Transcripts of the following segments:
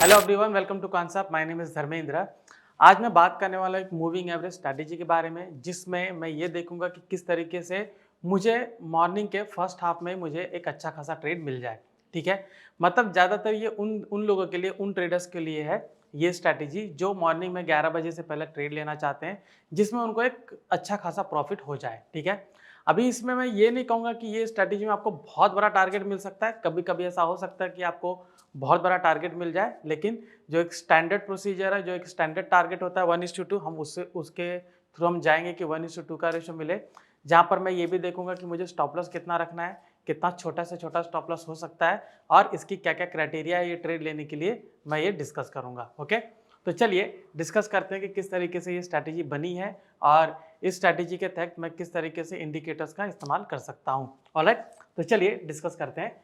Hello everyone, welcome to concept. My name is Dharmendra. आज मैं बात करने वाला एक मूविंग एवरेज स्ट्रैटेजी के बारे में, जिसमें मैं ये देखूंगा कि किस तरीके से मुझे मॉर्निंग के फर्स्ट हाफ में मुझे एक अच्छा खासा ट्रेड मिल जाए। ठीक है, मतलब ज़्यादातर ये उन उन लोगों के लिए, उन ट्रेडर्स के लिए है ये स्ट्रैटेजी जो मॉर्निंग में 11 बजे से पहले ट्रेड लेना चाहते हैं, जिसमें उनको एक अच्छा खासा प्रॉफिट हो जाए। ठीक है, अभी इसमें मैं ये नहीं कहूँगा कि ये स्ट्रैटेजी में आपको बहुत बड़ा टारगेट मिल सकता है। कभी कभी ऐसा हो सकता है कि आपको बहुत बड़ा टारगेट मिल जाए, लेकिन जो एक स्टैंडर्ड प्रोसीजर है, जो एक स्टैंडर्ड टारगेट होता है 1:2, हम उसके थ्रू हम जाएंगे कि 1:2 का रेशो मिले, जहाँ पर मैं ये भी देखूंगा कि मुझे स्टॉप लॉस कितना रखना है, कितना छोटा से छोटा स्टॉप लॉस हो सकता है, और इसकी क्या क्या क्राइटेरिया है ये ट्रेड लेने के लिए, मैं ये डिस्कस करूंगा। ओके, तो चलिए डिस्कस करते हैं कि किस तरीके से ये स्ट्रैटेजी बनी है और इस स्ट्रैटेजी के तहत मैं किस तरीके से इंडिकेटर्स का इस्तेमाल कर सकता हूँ। ऑलराइट, तो चलिए डिस्कस करते हैं।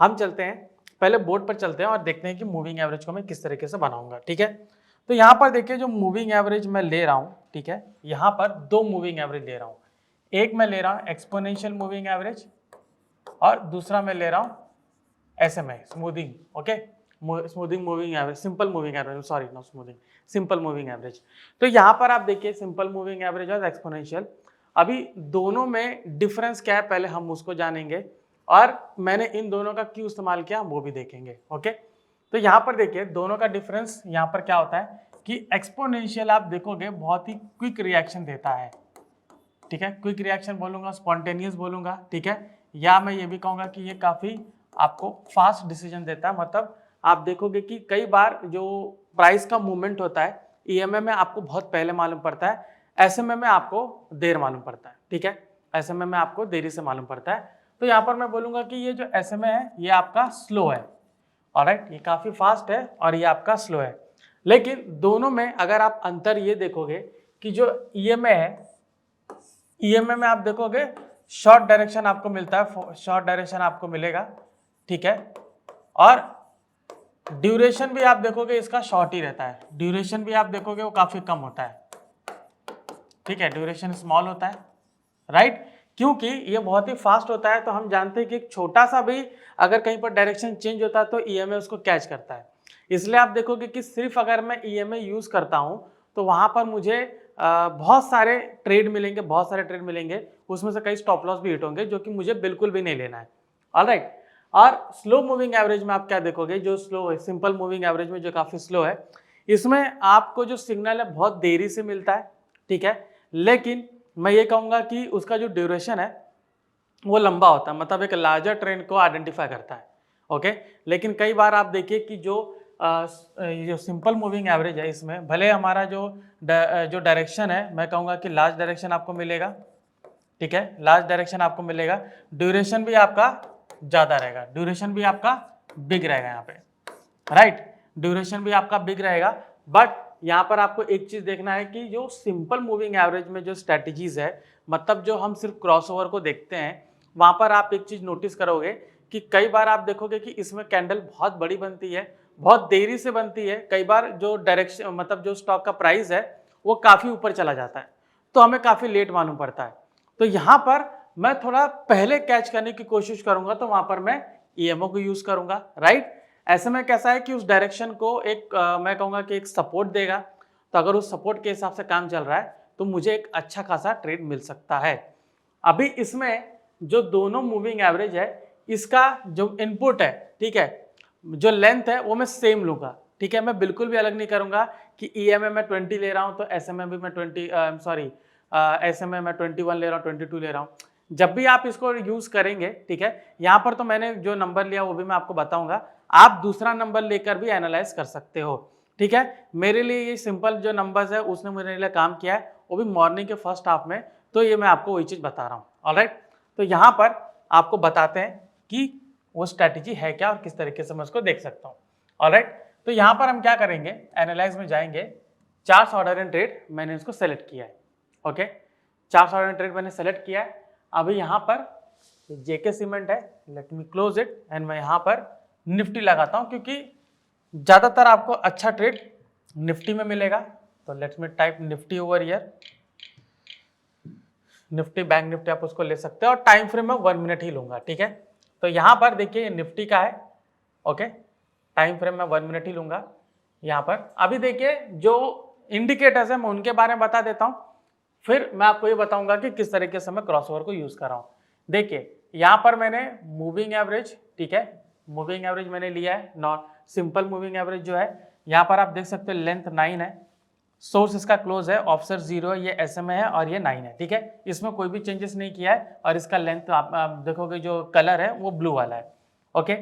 हम चलते हैं, पहले बोर्ड पर चलते हैं और देखते हैं कि मूविंग एवरेज को मैं किस तरीके से बनाऊंगा। ठीक है, तो यहाँ पर देखिए जो मूविंग एवरेज मैं ले रहा हूँ, ठीक है, यहाँ पर दो मूविंग एवरेज ले रहा हूँ। एक मैं ले रहा हूँ एक्सपोनेंशियल मूविंग एवरेज और दूसरा मैं ले रहा हूँ SMA, smoothing. Okay, smoothing moving average, simple moving average, sorry not smoothing, simple moving average. तो यहाँ पर आप देखिए सिंपल मूविंग एवरेज और एक्सपोनेंशियल, अभी दोनों में डिफरेंस क्या है पहले हम उसको जानेंगे, और मैंने इन दोनों का क्यों इस्तेमाल किया वो भी देखेंगे। ओके, तो यहाँ पर देखिए दोनों का डिफरेंस यहाँ पर क्या होता है कि एक्सपोनेंशियल आप देखोगे बहुत ही क्विक रिएक्शन देता है। ठीक है, क्विक रिएक्शन बोलूंगा, स्पॉन्टेनियस बोलूंगा। ठीक है, या मैं ये भी कहूंगा कि ये काफी आपको फास्ट डिसीजन देता है। मतलब आप देखोगे कि कई बार जो प्राइस का मूवमेंट होता है EMA में आपको बहुत पहले मालूम पड़ता है, SMA में आपको देर मालूम पड़ता है। ठीक है, SMA में आपको देरी से मालूम पड़ता है। तो यहाँ पर मैं बोलूंगा कि ये जो SMA है ये आपका स्लो है। ऑलराइट, ये काफी फास्ट है और ये आपका स्लो है। लेकिन दोनों में अगर आप अंतर ये देखोगे कि जो EMA है, EMA में आप देखोगे शॉर्ट डायरेक्शन आपको मिलता है, शॉर्ट डायरेक्शन आपको मिलेगा। ठीक है, और ड्यूरेशन भी आप देखोगे इसका शॉर्ट ही रहता है, ड्यूरेशन भी आप देखोगे वो काफी कम होता है। ठीक है, ड्यूरेशन स्मॉल होता है, राइट, क्योंकि ये बहुत ही फास्ट होता है। तो हम जानते हैं कि एक छोटा सा भी अगर कहीं पर डायरेक्शन चेंज होता है तो EMA उसको कैच करता है। इसलिए आप देखोगे कि सिर्फ अगर मैं EMA यूज करता हूं तो वहां पर मुझे बहुत सारे ट्रेड मिलेंगे, बहुत सारे ट्रेड मिलेंगे, उसमें से कई स्टॉप लॉस भी हिट होंगे जो कि मुझे बिल्कुल भी नहीं लेना है। ऑलराइट, और स्लो मूविंग एवरेज में आप क्या देखोगे, जो स्लो है, सिंपल मूविंग एवरेज में जो काफी स्लो है, इसमें आपको जो सिग्नल है बहुत देरी से मिलता है। ठीक है, लेकिन मैं ये कहूंगा कि उसका जो ड्यूरेशन है वो लंबा होता है, मतलब एक लार्जर ट्रेंड को आइडेंटिफाई करता है। ओके, लेकिन कई बार आप देखिए कि जो जो सिंपल मूविंग एवरेज है, इसमें भले हमारा जो डायरेक्शन है, मैं कहूँगा कि लार्ज डायरेक्शन आपको मिलेगा। ठीक है, लार्ज डायरेक्शन आपको मिलेगा, ड्यूरेशन भी आपका ज़्यादा रहेगा, ड्यूरेशन भी आपका बिग रहेगा यहाँ पे, राइट, ड्यूरेशन भी आपका बिग रहेगा। बट यहाँ पर आपको एक चीज़ देखना है कि जो सिंपल मूविंग एवरेज में जो स्ट्रैटेजीज है, मतलब जो हम सिर्फ क्रॉसओवर को देखते हैं, वहाँ पर आप एक चीज़ नोटिस करोगे कि कई बार आप देखोगे कि इसमें कैंडल बहुत बड़ी बनती है, बहुत देरी से बनती है। कई बार जो डायरेक्शन, मतलब जो स्टॉक का प्राइस है वो काफ़ी ऊपर चला जाता है, तो हमें काफ़ी लेट मालूम पड़ता है। तो यहाँ पर मैं थोड़ा पहले कैच करने की कोशिश करूंगा, तो वहाँ पर मैं EMO को यूज़ करूंगा, राइट। ऐसे में कैसा है कि उस डायरेक्शन को एक मैं कहूँगा कि एक सपोर्ट देगा। तो अगर उस सपोर्ट के हिसाब से काम चल रहा है तो मुझे एक अच्छा खासा ट्रेड मिल सकता है। अभी इसमें जो दोनों मूविंग एवरेज है, इसका जो इनपुट है, ठीक है, जो लेंथ है वो मैं सेम लूंगा। ठीक है, मैं बिल्कुल भी अलग नहीं करूंगा कि EMA में 20 ले रहा हूं तो SMA भी मैं 20 सॉरी SMA में 21 ले रहा हूँ, 22 ले रहा हूँ। जब भी आप इसको यूज करेंगे, ठीक है, यहाँ पर तो मैंने जो नंबर लिया वो भी मैं आपको बताऊंगा, आप दूसरा नंबर लेकर भी एनालाइज कर सकते हो। ठीक है, मेरे लिए ये सिंपल जो नंबर्स है उसने मेरे लिए काम किया है, वो भी मॉर्निंग के फर्स्ट हाफ में, तो ये मैं आपको वही चीज बता रहा हूँ। ऑलराइट, तो यहाँ पर आपको बताते हैं कि वो स्ट्रैटेजी है क्या और किस तरीके से मैं उसको देख सकता हूँ। ऑलराइट, तो यहाँ पर हम क्या करेंगे, एनालाइज में जाएंगे। चार्ट ऑर्डर एंड ट्रेड मैंने इसको सेलेक्ट किया है। Okay, chart order and trade मैंने सेलेक्ट किया है। अभी यहाँ पर JK सीमेंट है, let me close it, and मैं यहाँ पर निफ्टी लगाता हूँ क्योंकि ज़्यादातर आपको अच्छा ट्रेड निफ्टी में मिलेगा। तो let's me type Nifty over here, Nifty, bank Nifty आप उसको ले सकते हैं, और टाइम फ्रेम में 1 मिनट ही लूंगा। ठीक है, तो यहाँ पर देखिए ये निफ्टी का है। ओके, टाइम फ्रेम में 1 मिनट ही लूंगा। यहाँ पर अभी देखिए जो इंडिकेटर्स है मैं उनके बारे में बता देता हूँ, फिर मैं आपको ये बताऊंगा कि किस तरीके से मैं क्रॉसओवर को यूज कर रहा हूँ। देखिए यहाँ पर मैंने मूविंग एवरेज, ठीक है, मूविंग एवरेज मैंने लिया है, नॉट सिंपल मूविंग एवरेज जो है यहाँ पर आप देख सकते हो लेंथ 9 है, सोर्स इसका क्लोज है, ऑफसेट 0 है, ये SMA है और ये 9 है, ठीक है, इसमें कोई भी चेंजेस नहीं किया है और इसका लेंथ आप देखोगे जो कलर है वो ब्लू वाला है। ओके,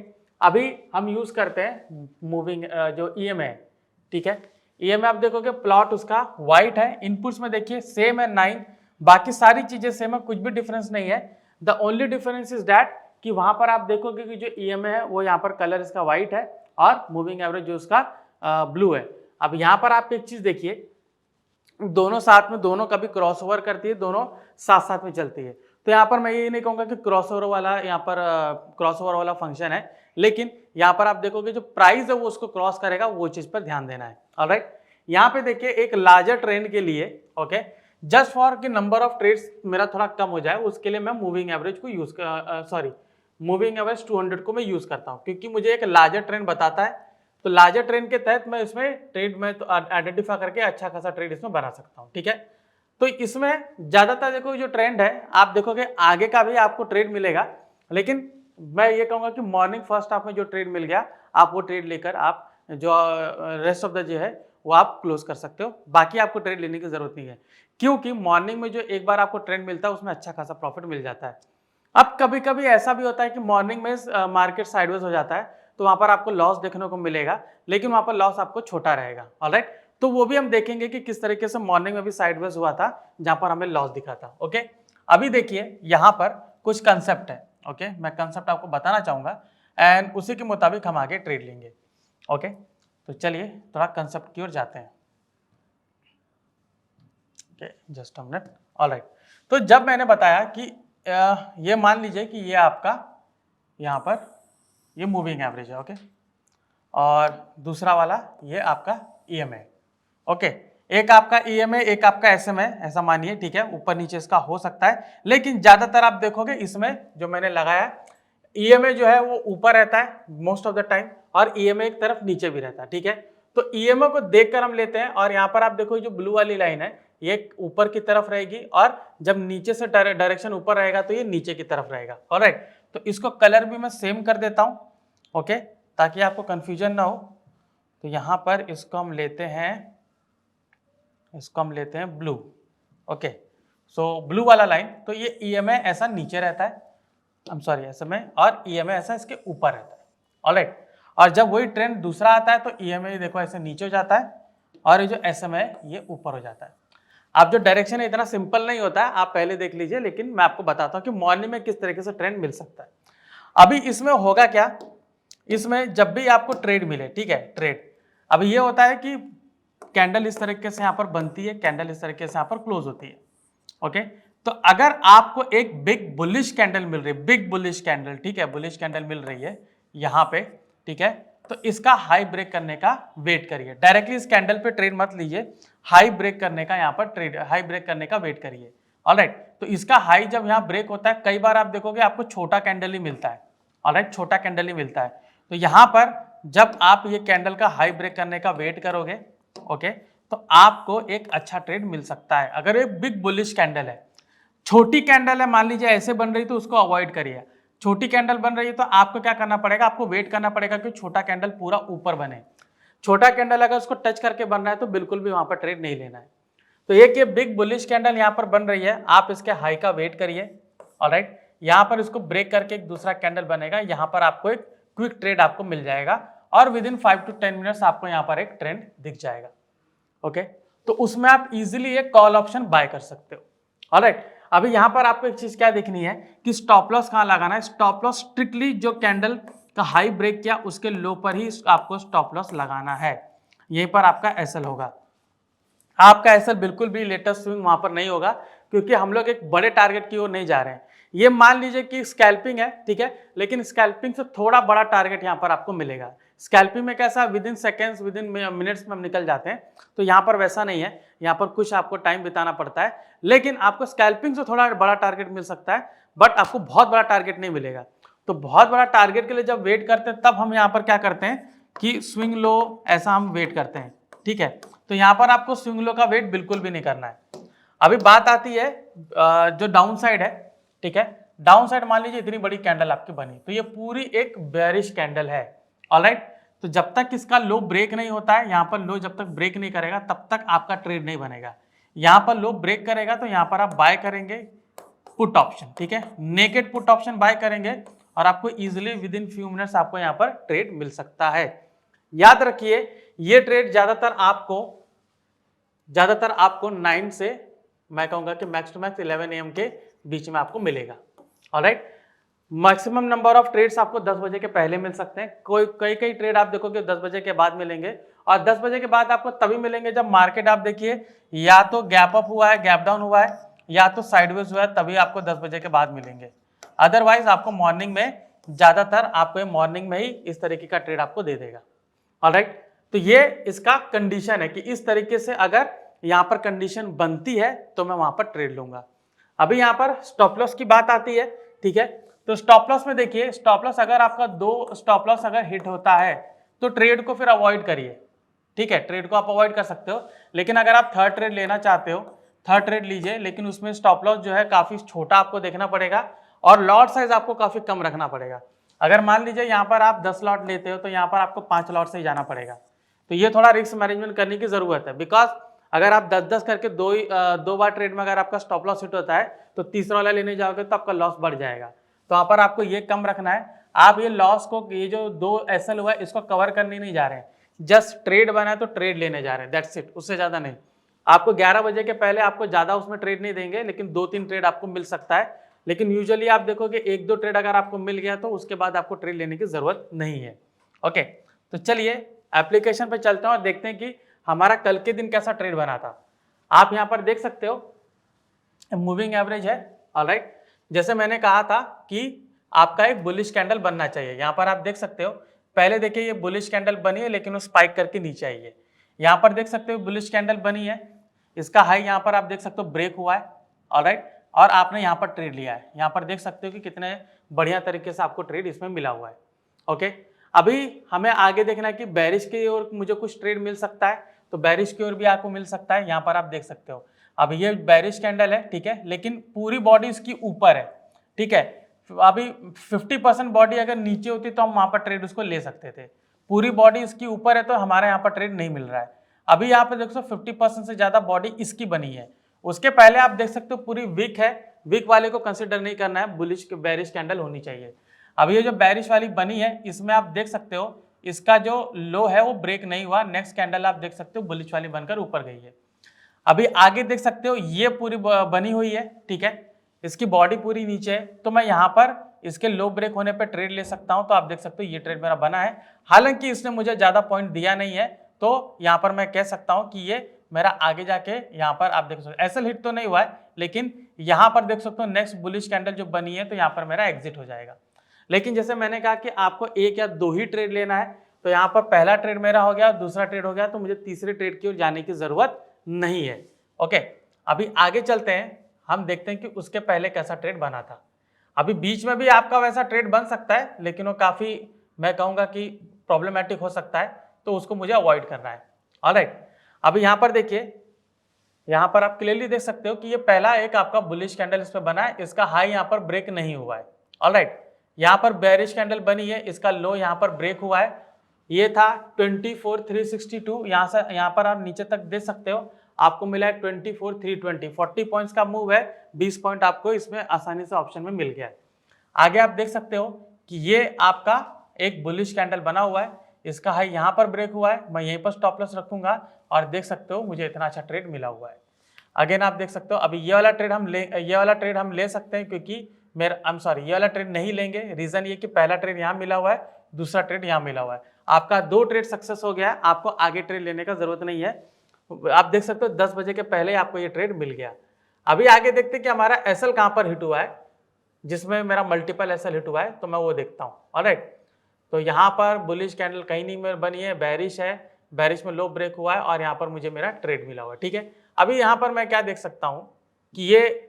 अभी हम यूज करते हैं मूविंग जो EMA है, ठीक है, EMA आप देखोगे प्लॉट उसका व्हाइट है, इनपुट्स में देखिए सेम है 9, बाकी सारी चीजें सेम है, कुछ भी डिफरेंस नहीं है। The only difference is that कि वहां पर आप देखोगे कि जो EMA है वो यहाँ पर कलर इसका व्हाइट है और मूविंग एवरेज जो उसका ब्लू है। अब यहाँ पर आप एक चीज देखिए, दोनों साथ में, दोनों कभी क्रॉसओवर करती है, दोनों साथ साथ में चलती है। तो यहाँ पर मैं ये नहीं कहूँगा कि क्रॉसओवर वाला यहाँ पर क्रॉसओवर वाला फंक्शन है, लेकिन यहाँ पर आप देखोगे जो प्राइस है वो उसको क्रॉस करेगा, वो चीज पर ध्यान देना है। ऑलराइट, यहाँ पे देखिए एक लार्जर ट्रेंड के लिए, ओके, जस्ट फॉर कि नंबर ऑफ ट्रेड्स मेरा थोड़ा कम हो जाए, उसके लिए मैं मूविंग एवरेज को यूज मूविंग एवरेज 200 को मैं यूज करता हूँ, क्योंकि मुझे एक लार्जर ट्रेंड बताता है। तो लार्जर ट्रेंड के तहत मैं इसमें ट्रेड में तो आइडेंटिफाई करके अच्छा खासा ट्रेड इसमें बना सकता हूँ, ठीक है। तो इसमें ज्यादातर देखो जो ट्रेंड है, आप देखोगे आगे का भी आपको ट्रेड मिलेगा, लेकिन मैं ये कहूंगा कि मॉर्निंग फर्स्ट हाफ में जो ट्रेड मिल गया, आप वो ट्रेड लेकर आप जो रेस्ट ऑफ द डे है वो आप क्लोज कर सकते हो, बाकी आपको ट्रेड लेने की जरूरत नहीं है, क्योंकि मॉर्निंग में जो एक बार आपको ट्रेंड मिलता है उसमें अच्छा खासा प्रॉफिट मिल जाता है। अब कभी कभी ऐसा भी होता है कि मॉर्निंग में मार्केट साइडवेज हो जाता है, तो वहां पर आपको लॉस देखने को मिलेगा, लेकिन वहां पर लॉस आपको छोटा रहेगा। ऑलराइट, तो वो भी हम देखेंगे कि किस तरीके से मॉर्निंग में भी साइडवेज हुआ था जहां पर हमें लॉस दिखा था। ओके, अभी देखिए यहाँ पर कुछ कंसेप्ट है, ओके, मैं कंसेप्ट आपको बताना चाहूंगा एंड उसी के मुताबिक हम आगे ट्रेड लेंगे। ओके, तो चलिए थोड़ा कंसेप्ट की ओर जाते हैं। Okay, just a minute. Alright, तो जब मैंने बताया कि ये मान लीजिए कि ये आपका यहाँ पर ये मूविंग एवरेज है, ओके, और दूसरा वाला ये आपका EMA है। ओके, एक आपका EMA एक आपका SMA है, ऐसा मानिए, ठीक है, ऊपर नीचे इसका हो सकता है, लेकिन ज्यादातर आप देखोगे इसमें जो मैंने लगाया EMA जो है वो ऊपर रहता है मोस्ट ऑफ द टाइम और EMA एक तरफ नीचे भी रहता है, ठीक है। तो EMA को देखकर हम लेते हैं और यहाँ पर आप देखो जो ब्लू वाली लाइन है ये ऊपर की तरफ रहेगी और जब नीचे से डायरेक्शन ऊपर रहेगा तो ये नीचे की तरफ रहेगा। ऑलराइट, तो इसको कलर भी मैं सेम कर देता हूँ, ओके, ताकि आपको कंफ्यूजन ना हो। तो यहाँ पर इसको हम लेते हैं ब्लू। ओके, सो ब्लू वाला लाइन, तो ये EMA ऐसा नीचे रहता है, SMA, और EMA ऐसा इसके ऊपर रहता है। ऑलराइट, और जब वही ट्रेंड दूसरा आता है तो EMA देखो ऐसे नीचे हो जाता है और ये जो SMA है ये ऊपर हो जाता है। आप जो डायरेक्शन है इतना सिंपल नहीं होता है, आप पहले देख लीजिए, लेकिन मैं आपको बताता हूँ कि मॉर्निंग में किस तरीके से ट्रेंड मिल सकता है। अभी इसमें होगा क्या, इसमें जब भी आपको ट्रेड मिले, ठीक है, ट्रेड अभी ये होता है कि कैंडल इस तरीके से यहाँ पर बनती है, कैंडल इस तरीके से यहाँ पर क्लोज होती है। ओके, तो अगर आपको एक बिग बुलिश कैंडल मिल रही है, बिग बुलिश कैंडल, ठीक है, बुलिश कैंडल मिल रही है यहाँ पे, ठीक है, तो इसका हाई ब्रेक करने का वेट करिए, डायरेक्टली इस कैंडल पे ट्रेड मत लीजिए, हाई ब्रेक करने का यहाँ पर ट्रेड, हाई ब्रेक करने का वेट करिए। ऑलराइट, तो इसका हाई जब यहाँ ब्रेक होता है, कई बार आप देखोगे आपको छोटा कैंडल ही मिलता है। ऑलराइट, छोटा कैंडल ही मिलता है, तो यहाँ पर जब आप ये कैंडल का हाई ब्रेक करने का वेट करोगे, ओके, तो आपको एक अच्छा ट्रेड मिल सकता है। अगर एक बिग बुलिश कैंडल है, छोटी कैंडल है मान लीजिए ऐसे बन रही तो उसको अवॉइड करिए। छोटी कैंडल बन रही है तो आपको क्या करना पड़ेगा, आपको वेट करना पड़ेगा कि छोटा कैंडल पूरा ऊपर बने। छोटा कैंडल अगर उसको टच करके बन रहा है तो बिल्कुल भी वहां पर ट्रेड नहीं लेना है। तो एक ये बिग बुलिश कैंडल यहाँ पर बन रही है, आप इसके हाई का वेट करिए। ऑलराइट, यहाँ पर इसको ब्रेक करके एक दूसरा कैंडल बनेगा, यहाँ पर आपको एक क्विक ट्रेड आपको मिल जाएगा और विद इन 5 to 10 मिनट्स आपको यहाँ पर एक ट्रेंड दिख जाएगा। ओके, तो उसमें आप इजीली एक कॉल ऑप्शन बाय कर सकते हो। ऑलराइट, अभी यहाँ पर आपको एक चीज क्या देखनी है कि स्टॉप लॉस कहाँ लगाना है। स्टॉप लॉस स्ट्रिक्टली जो कैंडल का हाई ब्रेक किया उसके लो पर ही आपको स्टॉप लॉस लगाना है। यहीं पर आपका एसएल होगा, आपका एसएल बिल्कुल भी लेटेस्ट स्विंग वहां पर नहीं होगा, क्योंकि हम लोग एक बड़े टारगेट की ओर नहीं जा रहे हैं। ये मान लीजिए कि स्कैल्पिंग है, ठीक है, लेकिन स्कैल्पिंग से थोड़ा बड़ा टारगेट यहाँ पर आपको मिलेगा। स्कैल्पिंग में कैसा with in seconds, with in minutes में हम निकल जाते हैं, तो यहाँ पर वैसा नहीं है, यहाँ पर कुछ आपको टाइम बिताना पड़ता है, लेकिन आपको स्कैल्पिंग से थोड़ा बड़ा टारगेट मिल सकता है, बट आपको बहुत बड़ा टारगेट नहीं मिलेगा। तो बहुत बड़ा टारगेट के लिए जब वेट करते हैं तब हम यहाँ पर क्या करते हैं कि स्विंग लो ऐसा हम वेट करते हैं, ठीक है। तो यहाँ पर आपको स्विंग लो का वेट बिल्कुल भी नहीं करना है। अभी बात आती है जो डाउन साइड है, ठीक है। डाउन साइड मान लीजिए इतनी बड़ी कैंडल आपकी बनी, तो ये पूरी एक बेयरिश कैंडल है, ऑलराइट। तो जब तक इसका लो ब्रेक नहीं होता है, यहाँ पर लो जब तक ब्रेक नहीं करेगा तब तक आपका ट्रेड नहीं बनेगा। यहाँ पर लो ब्रेक करेगा तो यहाँ पर आप बाय करेंगे पुट ऑप्शन, ठीक है, नेकेड पुट ऑप्शन बाय करेंगे और आपको easily with in few minutes आपको यहाँ पर ट्रेड मिल सकता है। याद रखिए ये ट्रेड ज्यादातर आपको 9 से मैं कहूंगा कि मैक्स टू मैक्स 11 AM के बीच में आपको मिलेगा, alright. Maximum number of trades आपको 10 बजे के पहले मिल सकते हैं। कई ट्रेड आप देखोगे 10 बजे के बाद मिलेंगे, और 10 बजे के बाद आपको तभी मिलेंगे जब मार्केट आप देखिए या तो गैप अप हुआ है, गैप डाउन हुआ है, या तो साइडवेज हुआ है, तभी आपको 10 बजे के बाद मिलेंगे। अदरवाइज आपको मॉर्निंग में ज्यादातर आपको मॉर्निंग में ही इस तरीके का ट्रेड आपको दे देगा, ऑलराइट। तो ये इसका कंडीशन है कि इस तरीके से अगर यहाँ पर कंडीशन बनती है तो मैं वहां पर ट्रेड लूंगा। अभी यहाँ पर स्टॉप लॉस की बात आती है, ठीक है। तो स्टॉप लॉस में देखिए, स्टॉप लॉस अगर आपका 2 स्टॉप लॉस अगर हिट होता है तो ट्रेड को फिर अवॉइड करिए, ठीक है। ट्रेड को आप अवॉइड कर सकते हो, लेकिन अगर आप थर्ड ट्रेड लेना चाहते हो, थर्ड ट्रेड लीजिए, लेकिन उसमें स्टॉप लॉस जो है काफी छोटा आपको देखना पड़ेगा और लॉट साइज आपको काफी कम रखना पड़ेगा। अगर मान लीजिए यहाँ पर आप 10 लॉट लेते हो तो यहाँ पर आपको 5 लॉट से ही जाना पड़ेगा। तो ये थोड़ा रिस्क मैनेजमेंट करने की जरूरत है, बिकॉज अगर आप 10-10 करके दो बार ट्रेड में अगर आपका स्टॉप लॉस हिट होता है तो तीसरा वाला लेने जाओगे तो आपका लॉस बढ़ जाएगा। तो यहाँ पर आपको ये कम रखना है। आप ये लॉस को, ये जो 2 एसएल हुआ है इसको कवर करने नहीं जा रहे हैं, जस्ट ट्रेड बना है तो ट्रेड लेने जा रहे हैं, दैट्स इट, उससे ज्यादा नहीं। आपको 11 बजे के पहले आपको ज्यादा उसमें ट्रेड नहीं देंगे, लेकिन 2-3 ट्रेड आपको मिल सकता है। लेकिन यूजुअली आप देखोगे 1-2 ट्रेड अगर आपको मिल गया तो उसके बाद आपको ट्रेड लेने की जरूरत नहीं है, ओके। तो चलिए एप्लीकेशन पे चलते हैं और देखते हैं कि हमारा कल के दिन कैसा ट्रेड बना था। आप यहाँ पर देख सकते हो मूविंग एवरेज है, ऑलराइट। जैसे मैंने कहा था कि आपका एक बुलिश कैंडल बनना चाहिए। यहाँ पर आप देख सकते हो, पहले देखिए ये बुलिश कैंडल बनी है लेकिन वो स्पाइक करके नीचे आई है। यहाँ पर देख सकते हो बुलिश कैंडल बनी है, इसका हाई यहाँ पर आप देख सकते हो ब्रेक हुआ है, ऑलराइट, और आपने यहाँ पर ट्रेड लिया है। यहाँ पर देख सकते हो कि कितने बढ़िया तरीके से आपको ट्रेड इसमें मिला हुआ है, ओके। अभी हमें आगे देखना है कि बेरिश की ओर मुझे कुछ ट्रेड मिल सकता है, तो बेरिश की ओर भी आपको मिल सकता है। यहाँ पर आप देख सकते हो अभी ये बेरिश कैंडल है, ठीक है, लेकिन पूरी बॉडी इसकी ऊपर है, ठीक है। अभी 50% बॉडी अगर नीचे होती तो हम वहां पर ट्रेड उसको ले सकते थे। पूरी बॉडी इसकी ऊपर है तो हमारे यहाँ पर ट्रेड नहीं मिल रहा है। अभी यहाँ पे देख सकते 50% से ज्यादा बॉडी इसकी बनी है। उसके पहले आप देख सकते हो पूरी वीक है, वीक वाले को कंसिडर नहीं करना है, बुलिश बेरिश कैंडल होनी चाहिए। अभी ये जो बेरिश वाली बनी है इसमें आप देख सकते हो इसका जो लो है वो ब्रेक नहीं हुआ, नेक्स्ट कैंडल आप देख सकते हो बुलिश वाली बनकर ऊपर गई है। अभी आगे देख सकते हो ये पूरी बनी हुई है, ठीक है, इसकी बॉडी पूरी नीचे है, तो मैं यहाँ पर इसके लो ब्रेक होने पे ट्रेड ले सकता हूं। तो आप देख सकते हो ये ट्रेड मेरा बना है, हालांकि इसने मुझे ज्यादा पॉइंट दिया नहीं है, तो यहाँ पर मैं कह सकता हूं कि ये मेरा आगे जाके यहाँ पर आप देख सकते हो एसएल हिट तो नहीं हुआ है, लेकिन यहाँ पर देख सकते हो नेक्स्ट बुलिश कैंडल जो बनी है तो यहाँ पर मेरा एग्जिट हो जाएगा। लेकिन जैसे मैंने कहा कि आपको 1 या 2 ही ट्रेड लेना है, तो यहाँ पर पहला ट्रेड मेरा हो गया, दूसरा ट्रेड हो गया, तो मुझे तीसरे ट्रेड की ओर जाने की जरूरत नहीं है, ओके। अभी आगे चलते हैं, हम देखते हैं कि उसके पहले कैसा ट्रेड बना था। अभी बीच में भी आपका वैसा ट्रेड बन सकता है, लेकिन वो काफी मैं कहूंगा कि प्रॉब्लमेटिक हो सकता है, तो उसको मुझे अवॉइड करना है, ऑलराइट। अभी यहाँ पर देखिए, यहाँ पर आप क्लियरली देख सकते हो कि ये पहला एक आपका बुलिश कैंडल इस पे बना है, इसका हाई यहाँ पर ब्रेक नहीं हुआ है, ऑलराइट। यहाँ पर बेरिश कैंडल बनी है, इसका लो यहाँ पर ब्रेक हुआ है, ये था 24,362, यहाँ पर आप नीचे तक देख सकते हो आपको मिला है 24,320, 40 पॉइंट्स का मूव है, 20 पॉइंट आपको इसमें आसानी से ऑप्शन में मिल गया है। आगे आप देख सकते हो कि ये आपका एक बुलिश कैंडल बना हुआ है, इसका हाई यहाँ पर ब्रेक हुआ है, मैं यहीं पर स्टॉप लॉस रखूंगा और देख सकते हो मुझे इतना अच्छा ट्रेड मिला हुआ है। अगेन आप देख सकते हो अभी ये वाला ट्रेड हम ले सकते हैं, क्योंकि ये वाला ट्रेड नहीं लेंगे, रीजन ये कि पहला ट्रेड यहाँ मिला हुआ है, दूसरा ट्रेड यहाँ मिला हुआ है, आपका 2 ट्रेड सक्सेस हो गया है, आपको आगे ट्रेड लेने का जरूरत नहीं है। आप देख सकते हो 10 बजे के पहले आपको ये ट्रेड मिल गया। अभी आगे देखते हैं कि हमारा एसएल कहां पर हिट हुआ है, जिसमें मेरा मल्टीपल एसएल हिट हुआ है, तो मैं वो देखता हूं, ऑलराइट। तो यहाँ पर बुलिश कैंडल कहीं नहीं बनी है, बेरिश है, बेरिश में लो ब्रेक हुआ है और यहाँ पर मुझे मेरा ट्रेड मिला हुआ है, ठीक है। अभी यहाँ पर मैं क्या देख सकता हूं कि ये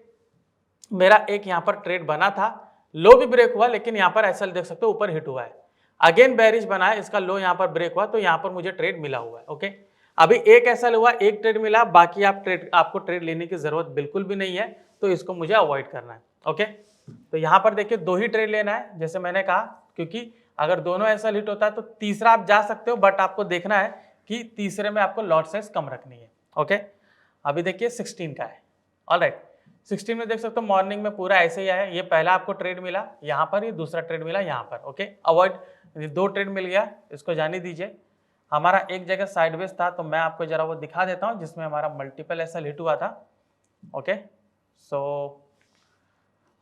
मेरा एक यहाँ पर ट्रेड बना था, लो भी ब्रेक हुआ, लेकिन यहाँ पर एसएल देख सकते हो ऊपर हिट हुआ है। अगेन बेरिश बना है, इसका लो यहाँ पर ब्रेक हुआ, तो यहाँ पर मुझे ट्रेड मिला हुआ है। ओके, अभी एक ऐसा हुआ, एक ट्रेड मिला, बाकी आपको ट्रेड लेने की जरूरत बिल्कुल भी नहीं है, तो इसको मुझे अवॉइड करना है। ओके, तो यहाँ पर देखिए 2 ही ट्रेड लेना है, जैसे मैंने कहा, क्योंकि अगर दोनों ऐसा हिट होता है तो तीसरा आप जा सकते हो, बट आपको देखना है कि तीसरे में आपको लॉट साइज कम रखनी है। ओके, अभी देखिए 16 का है। ऑलराइट, 16 में देख सकते हो मॉर्निंग में पूरा ऐसे ही आया, ये पहला आपको ट्रेड मिला यहाँ पर, ये दूसरा ट्रेड मिला यहाँ पर। ओके, अवॉइड, 2 ट्रेड मिल गया, इसको जाने दीजिए। हमारा एक जगह साइडवेज था, तो मैं आपको जरा वो दिखा देता हूँ जिसमें हमारा मल्टीपल ऐसा हिट हुआ था। ओके, सो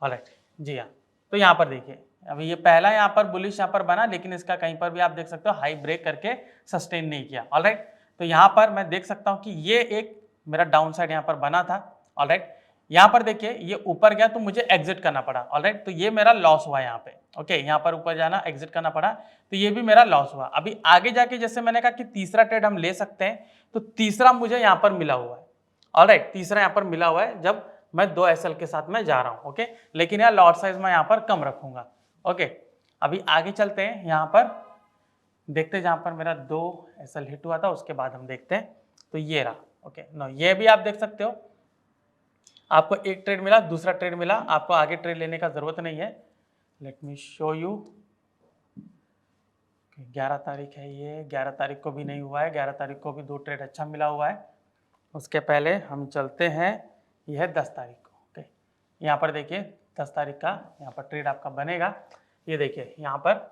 ऑलराइट जी हाँ, तो यहाँ पर देखिए अभी ये पहला यहाँ पर बुलिश यहाँ पर बना, लेकिन इसका कहीं पर भी आप देख सकते हो हाई ब्रेक करके सस्टेन नहीं किया। ऑलराइट, तो यहाँ पर मैं देख सकता हूँ कि ये एक मेरा डाउन साइड यहाँ पर बना था। ऑलराइट, यहाँ पर देखिए ये ऊपर गया तो मुझे एग्जिट करना पड़ा। ऑलराइट, तो ये मेरा लॉस हुआ यहाँ पे। ओके, यहाँ पर ऊपर जाना, एग्जिट करना पड़ा, तो ये भी मेरा लॉस हुआ। अभी आगे जाके जैसे मैंने कहा कि तीसरा ट्रेड हम ले सकते हैं, तो तीसरा मुझे यहाँ पर मिला हुआ है। ऑलराइट, तीसरा यहाँ पर मिला हुआ है जब मैं 2 एसएल के साथ में जा रहा हूँ। ओके, लेकिन यार लॉट साइज मैं यहाँ पर कम रखूंगा। ओके, अभी आगे चलते हैं, यहाँ पर देखते हैं जहाँ पर मेरा 2 एसएल हिट हुआ था, उसके बाद हम देखते हैं, तो ये रहा। ओके, नो, ये भी आप देख सकते हो, आपको एक ट्रेड मिला, दूसरा ट्रेड मिला, आपको आगे ट्रेड लेने का जरूरत नहीं है। लेट मी शो यू, 11 तारीख है, ये 11 तारीख को भी नहीं हुआ है, 11 तारीख को भी 2 ट्रेड अच्छा मिला हुआ है। उसके पहले हम चलते हैं, यह है 10 तारीख को। ओके, यहाँ पर देखिए 10 तारीख का यहाँ पर ट्रेड आपका बनेगा। ये देखिए यहाँ पर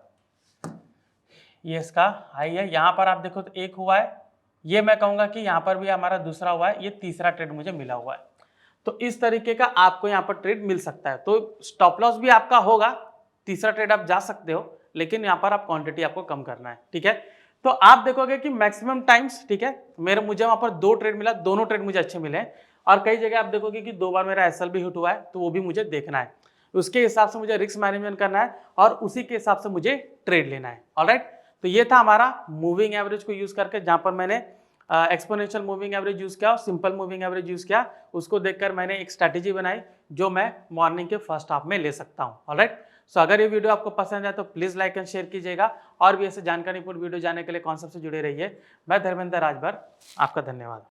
ये इसका हाई है, यहाँ पर आप देखो तो एक हुआ है, ये मैं कहूँगा कि यहाँ पर भी हमारा दूसरा हुआ है, ये तीसरा ट्रेड मुझे मिला हुआ है। तो इस तरीके का आपको यहाँ पर ट्रेड मिल सकता है। तो स्टॉप लॉस भी आपका होगा, तीसरा ट्रेड आप जा सकते हो, लेकिन यहाँ पर आप क्वांटिटी आपको कम करना है। ठीक है, तो आप देखोगे कि मैक्सिमम टाइम्स, ठीक है, मुझे वहां पर 2 ट्रेड मिला, दोनों ट्रेड मुझे अच्छे मिले हैं, और कई जगह आप देखोगे कि 2 बार मेरा एसएल भी हिट हुआ है, तो वो भी मुझे देखना है, उसके हिसाब से मुझे रिस्क मैनेजमेंट करना है और उसी के हिसाब से मुझे ट्रेड लेना है। ऑलराइट, तो ये था हमारा मूविंग एवरेज को यूज करके, जहां पर मैंने एक्सपोनेंशियल मूविंग एवरेज यूज किया और सिंपल मूविंग एवरेज यूज किया, उसको देखकर मैंने एक स्ट्रैटेजी बनाई जो मैं मॉर्निंग के फर्स्ट हाफ में ले सकता हूँ। ऑलराइट, सो अगर ये वीडियो आपको पसंद आए तो प्लीज लाइक एंड शेयर कीजिएगा, और भी ऐसे जानकारीपूर्ण वीडियो जानने के लिए कॉन्सेप्ट से जुड़े रहिए। मैं धर्मेंद्र राजभर, आपका धन्यवाद।